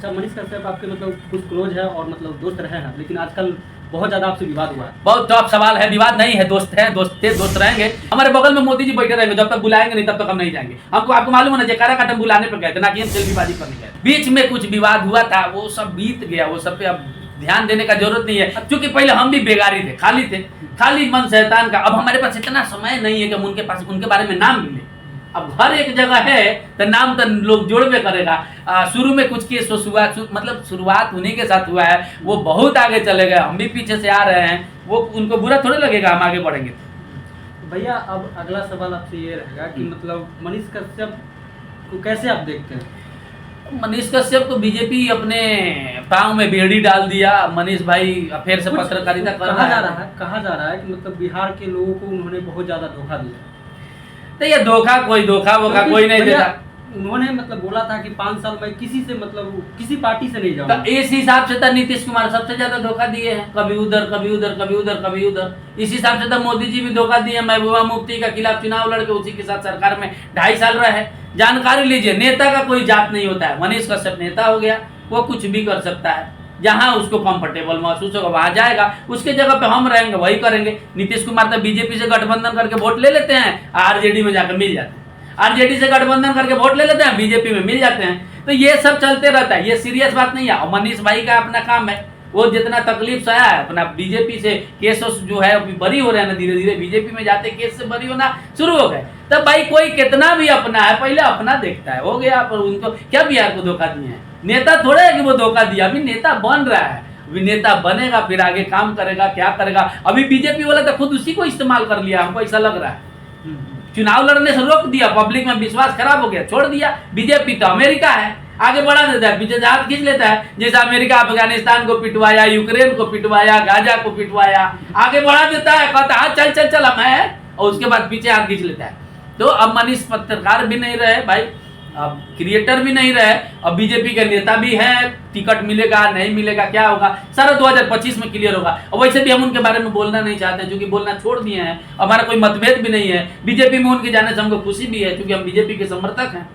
अच्छा मनीष कश्यप आपके मतलब कुछ क्लोज है और मतलब दोस्त रहे हैं, लेकिन आजकल बहुत ज्यादा आपसे विवाद हुआ है। बहुत टॉप सवाल है, विवाद नहीं है, दोस्त हैं, दोस्त थे, दोस्त रहेंगे। हमारे बगल में मोदी जी बैठे रहेंगे, जब तक बुलाएंगे नहीं तब तक हम नहीं जाएंगे। हमको आपको मालूम है ना, जयकारा काटम बुलाने पर गए थे, ना कि हम सेल्फीबाजी करने गए। बीच में कुछ विवाद हुआ था, वो सब बीत गया, वो सब पे अब ध्यान देने का जरूरत नहीं है, क्योंकि पहले हम भी बेगारी थे, खाली मन शैतान का। अब हमारे पास इतना समय नहीं है कि हम उनके पास उनके बारे में नाम मिले। अब हर एक जगह है तो नाम तो लोग जोड़बे करेगा। शुरू में कुछ केस हुआ, मतलब शुरुआत उन्हीं के साथ हुआ है, वो बहुत आगे चले गए, हम भी पीछे से आ रहे हैं, वो उनको बुरा थोड़े लगेगा हम आगे बढ़ेंगे। भैया अब अगला सवाल आपसे ये रहेगा कि मतलब मनीष कश्यप को कैसे आप देखते हैं? मनीष कश्यप तो बीजेपी अपने पाँव में बेड़ी डाल दिया। मनीष भाई फिर से पत्रकारिता कर कहा जा रहा है कि मतलब बिहार के लोगों को उन्होंने बहुत ज्यादा धोखा दिया। तो ये धोखा वोखा कोई नहीं देता। उन्होंने मतलब बोला था कि 5 साल में किसी से मतलब किसी पार्टी से नहीं जाऊंगा। तो इस हिसाब से तो नीतीश कुमार सबसे ज्यादा धोखा दिए हैं, कभी उधर कभी उधर कभी उधर कभी उधर। इस हिसाब से तो मोदी जी भी धोखा दिए। महबूबा मुफ्ती के खिलाफ चुनाव लड़के उसी के साथ सरकार में 2.5 साल रहे। जानकारी लीजिए, नेता का कोई जात नहीं होता है। मनीष कश्यप नेता हो गया, वो कुछ भी कर सकता है, जहां उसको कंफर्टेबल महसूस होगा वहां जाएगा। उसके जगह पे हम रहेंगे, वही करेंगे। नीतीश कुमार तो बीजेपी से गठबंधन करके वोट ले लेते हैं, आरजेडी में जाकर मिल जाते हैं। आरजेडी से गठबंधन करके वोट ले लेते हैं, बीजेपी में मिल जाते हैं। तो ये सब चलते रहता है, ये सीरियस बात नहीं है। और मनीष भाई का अपना काम है, वो जितना तकलीफ सहा है अपना बीजेपी से केस जो है बरी हो रहे हैं ना, धीरे धीरे बीजेपी में जाते केस से बरी होना शुरू हो गए। तब भाई कोई कितना भी अपना है, पहले अपना देखता है। हो गया, पर उनको क्या बिहार को धोखा दिए हैं? नेता थोड़े है कि वो धोखा दिया, अभी नेता बन रहा है, अभी नेता बनेगा, फिर आगे काम करेगा, क्या करेगा। अभी बीजेपी वाला तो खुद उसी को इस्तेमाल कर लिया, हमको ऐसा लग रहा है। चुनाव लड़ने से रोक दिया, पब्लिक में विश्वास खराब हो गया, छोड़ दिया। बीजेपी तो अमेरिका है, आगे बढ़ा देता है, पीछे से हाथ खींच लेता है। जैसे अमेरिका अफगानिस्तान को पिटवाया, यूक्रेन को पिटवाया, गाजा को पिटवाया, आगे बढ़ा देता है, कहता है चल चल चल मैं, और उसके बाद पीछे हाथ खींच लेता है। तो अब मनीष पत्रकार भी नहीं रहे भाई, अब क्रिएटर भी नहीं रहे, अब बीजेपी के नेता भी हैं। टिकट मिलेगा नहीं मिलेगा क्या होगा, सारा 2025 में क्लियर होगा। और वैसे भी हम उनके बारे में बोलना नहीं चाहते हैं, क्योंकि बोलना छोड़ दिए हैं। हमारा कोई मतभेद भी नहीं है, बीजेपी में उनके जाने से हमको खुशी भी है, क्योंकि हम बीजेपी के समर्थक हैं।